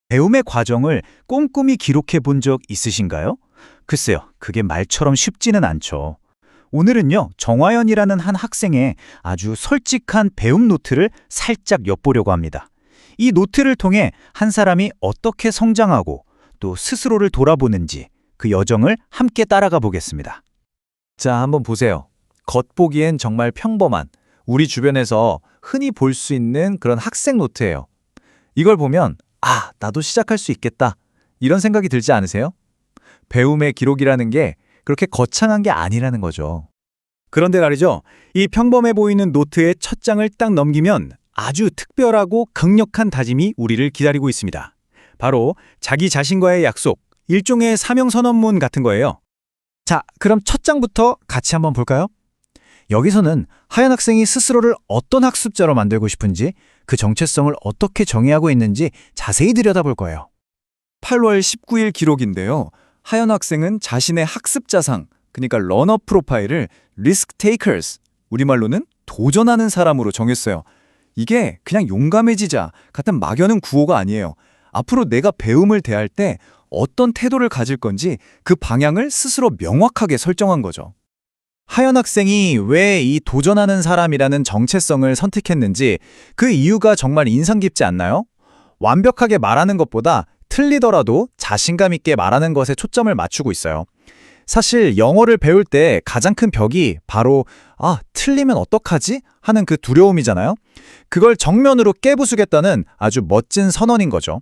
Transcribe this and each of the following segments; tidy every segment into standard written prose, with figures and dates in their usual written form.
배움의 과정을 꼼꼼히 기록해 본 적 있으신가요? 글쎄요, 그게 말처럼 쉽지는 않죠. 오늘은요, 정화연이라는 한 학생의 아주 솔직한 배움 노트를 살짝 엿보려고 합니다. 이 노트를 통해 한 사람이 어떻게 성장하고 또 스스로를 돌아보는지 그 여정을 함께 따라가 보겠습니다. 자, 한번 보세요. 겉보기엔 정말 평범한, 우리 주변에서 흔히 볼 수 있는 그런 학생 노트예요. 이걸 보면 나도 시작할 수 있겠다, 이런 생각이 들지 않으세요? 배움의 기록이라는 게 그렇게 거창한 게 아니라는 거죠. 그런데 말이죠, 이 평범해 보이는 노트의 첫 장을 딱 넘기면 아주 특별하고 강력한 다짐이 우리를 기다리고 있습니다. 바로 자기 자신과의 약속, 일종의 사명선언문 같은 거예요. 자, 그럼 첫 장부터 같이 한번 볼까요? 여기서는 하연 학생이 스스로를 어떤 학습자로 만들고 싶은지, 그 정체성을 어떻게 정의하고 있는지 자세히 들여다볼 거예요. 8월 19일 기록인데요. 하연 학생은 자신의 학습자상, 그러니까 러너 프로파일을 risk takers, 우리말로는 도전하는 사람으로 정했어요. 이게 그냥 용감해지자 같은 막연한 구호가 아니에요. 앞으로 내가 배움을 대할 때 어떤 태도를 가질 건지 그 방향을 스스로 명확하게 설정한 거죠. 하연 학생이 왜 이 도전하는 사람이라는 정체성을 선택했는지 그 이유가 정말 인상 깊지 않나요? 완벽하게 말하는 것보다 틀리더라도 자신감 있게 말하는 것에 초점을 맞추고 있어요. 사실 영어를 배울 때 가장 큰 벽이 바로 틀리면 어떡하지? 하는 그 두려움이잖아요. 그걸 정면으로 깨부수겠다는 아주 멋진 선언인 거죠.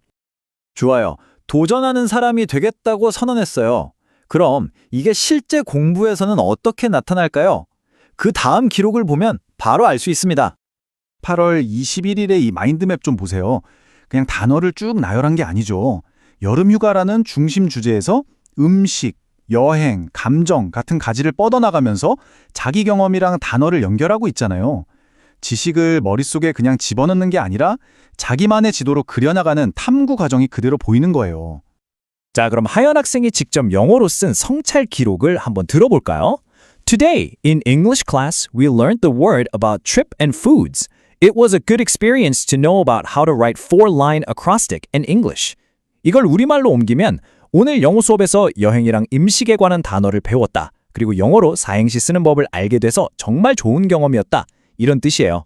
좋아요. 도전하는 사람이 되겠다고 선언했어요. 그럼 이게 실제 공부에서는 어떻게 나타날까요? 그 다음 기록을 보면 바로 알 수 있습니다. 8월 21일의 이 마인드맵 좀 보세요. 그냥 단어를 쭉 나열한 게 아니죠. 여름휴가라는 중심 주제에서 음식, 여행, 감정 같은 가지를 뻗어나가면서 자기 경험이랑 단어를 연결하고 있잖아요. 지식을 머릿속에 그냥 집어넣는 게 아니라 자기만의 지도로 그려나가는 탐구 과정이 그대로 보이는 거예요. 자, 그럼 하연 학생이 직접 영어로 쓴 성찰 기록을 한번 들어볼까요? Today, in English class, we learned the word about trip and foods. It was a good experience to know about how to write 4-line acrostic in English. 이걸 우리말로 옮기면 오늘 영어 수업에서 여행이랑 음식에 관한 단어를 배웠다. 그리고 영어로 사행시 쓰는 법을 알게 돼서 정말 좋은 경험이었다. 이런 뜻이에요.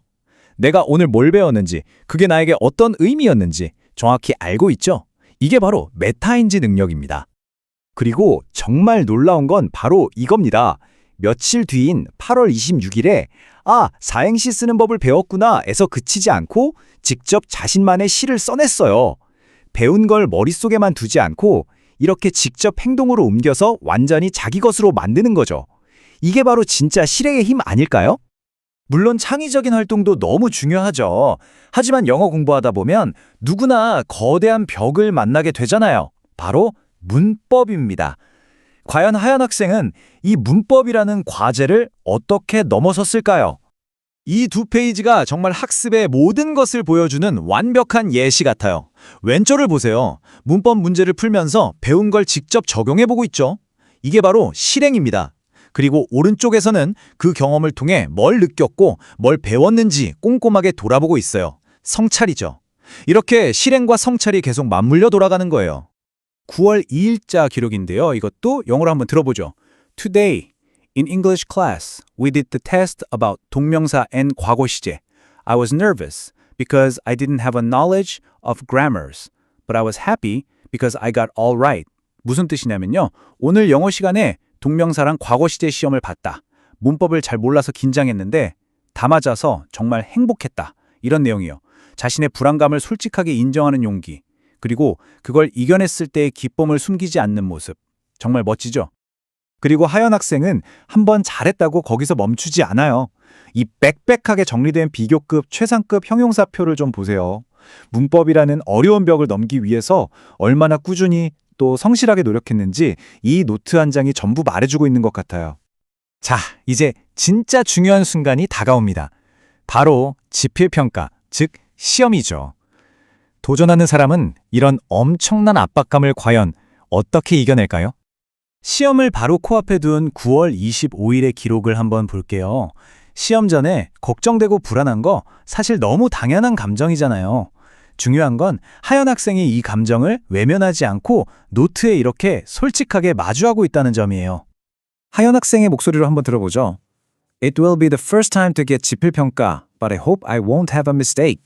내가 오늘 뭘 배웠는지, 그게 나에게 어떤 의미였는지 정확히 알고 있죠? 이게 바로 메타인지 능력입니다. 그리고 정말 놀라운 건 바로 이겁니다. 며칠 뒤인 8월 26일에 사행시 쓰는 법을 배웠구나 에서 그치지 않고 직접 자신만의 시를 써냈어요. 배운 걸 머릿속에만 두지 않고 이렇게 직접 행동으로 옮겨서 완전히 자기 것으로 만드는 거죠. 이게 바로 진짜 실행의 힘 아닐까요? 물론 창의적인 활동도 너무 중요하죠. 하지만 영어 공부하다 보면 누구나 거대한 벽을 만나게 되잖아요. 바로 문법입니다. 과연 하연 학생은 이 문법이라는 과제를 어떻게 넘어섰을까요? 이 두 페이지가 정말 학습의 모든 것을 보여주는 완벽한 예시 같아요. 왼쪽을 보세요. 문법 문제를 풀면서 배운 걸 직접 적용해보고 있죠. 이게 바로 실행입니다. 그리고 오른쪽에서는 그 경험을 통해 뭘 느꼈고 뭘 배웠는지 꼼꼼하게 돌아보고 있어요. 성찰이죠. 이렇게 실행과 성찰이 계속 맞물려 돌아가는 거예요. 9월 2일자 기록인데요. 이것도 영어로 한번 들어보죠. Today, in English class, we did the test about 동명사 and 과거 시제. I was nervous because I didn't have a knowledge of grammars, but I was happy because I got all right. 무슨 뜻이냐면요. 오늘 영어 시간에 동명사랑 과거 시제 시험을 봤다. 문법을 잘 몰라서 긴장했는데 다 맞아서 정말 행복했다. 이런 내용이요. 자신의 불안감을 솔직하게 인정하는 용기. 그리고 그걸 이겨냈을 때의 기쁨을 숨기지 않는 모습. 정말 멋지죠? 그리고 하연 학생은 한번 잘했다고 거기서 멈추지 않아요. 이 빽빽하게 정리된 비교급, 최상급 형용사표를 좀 보세요. 문법이라는 어려운 벽을 넘기 위해서 얼마나 꾸준히 또 성실하게 노력했는지 이 노트 한 장이 전부 말해주고 있는 것 같아요. 자, 이제 진짜 중요한 순간이 다가옵니다. 바로 지필평가, 즉 시험이죠. 도전하는 사람은 이런 엄청난 압박감을 과연 어떻게 이겨낼까요? 시험을 바로 코앞에 둔 9월 25일의 기록을 한번 볼게요. 시험 전에 걱정되고 불안한 거 사실 너무 당연한 감정이잖아요. 중요한 건 하연 학생이 이 감정을 외면하지 않고 노트에 이렇게 솔직하게 마주하고 있다는 점이에요. 하연 학생의 목소리로 한번 들어보죠. It will be the first time to get 지필평가, but I hope I won't have a mistake.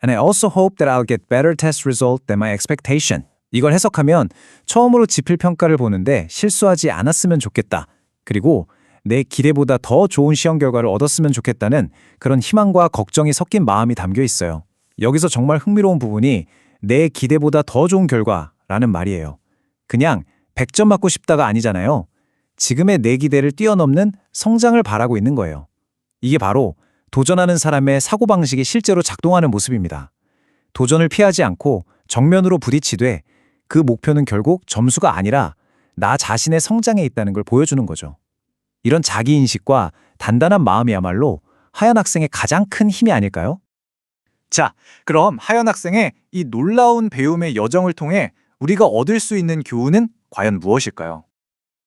And I also hope that I'll get better test result than my expectation. 이걸 해석하면 처음으로 지필평가를 보는데 실수하지 않았으면 좋겠다. 그리고 내 기대보다 더 좋은 시험 결과를 얻었으면 좋겠다는 그런 희망과 걱정이 섞인 마음이 담겨 있어요. 여기서 정말 흥미로운 부분이 내 기대보다 더 좋은 결과라는 말이에요. 그냥 100점 맞고 싶다가 아니잖아요. 지금의 내 기대를 뛰어넘는 성장을 바라고 있는 거예요. 이게 바로 도전하는 사람의 사고방식이 실제로 작동하는 모습입니다. 도전을 피하지 않고 정면으로 부딪히되 그 목표는 결국 점수가 아니라 나 자신의 성장에 있다는 걸 보여주는 거죠. 이런 자기인식과 단단한 마음이야말로 하연 학생의 가장 큰 힘이 아닐까요? 자, 그럼 하연 학생의 이 놀라운 배움의 여정을 통해 우리가 얻을 수 있는 교훈은 과연 무엇일까요?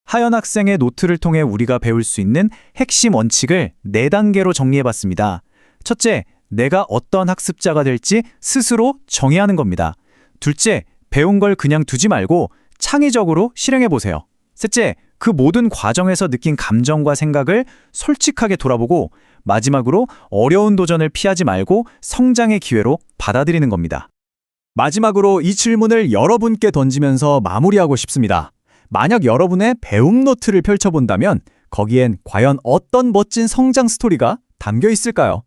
하연 학생의 노트를 통해 우리가 배울 수 있는 핵심 원칙을 4단계로 정리해봤습니다. 첫째, 내가 어떤 학습자가 될지 스스로 정의하는 겁니다. 둘째, 배운 걸 그냥 두지 말고 창의적으로 실행해보세요. 셋째, 그 모든 과정에서 느낀 감정과 생각을 솔직하게 돌아보고 마지막으로 어려운 도전을 피하지 말고 성장의 기회로 받아들이는 겁니다. 마지막으로 이 질문을 여러분께 던지면서 마무리하고 싶습니다. 만약 여러분의 배움 노트를 펼쳐본다면 거기엔 과연 어떤 멋진 성장 스토리가 담겨 있을까요?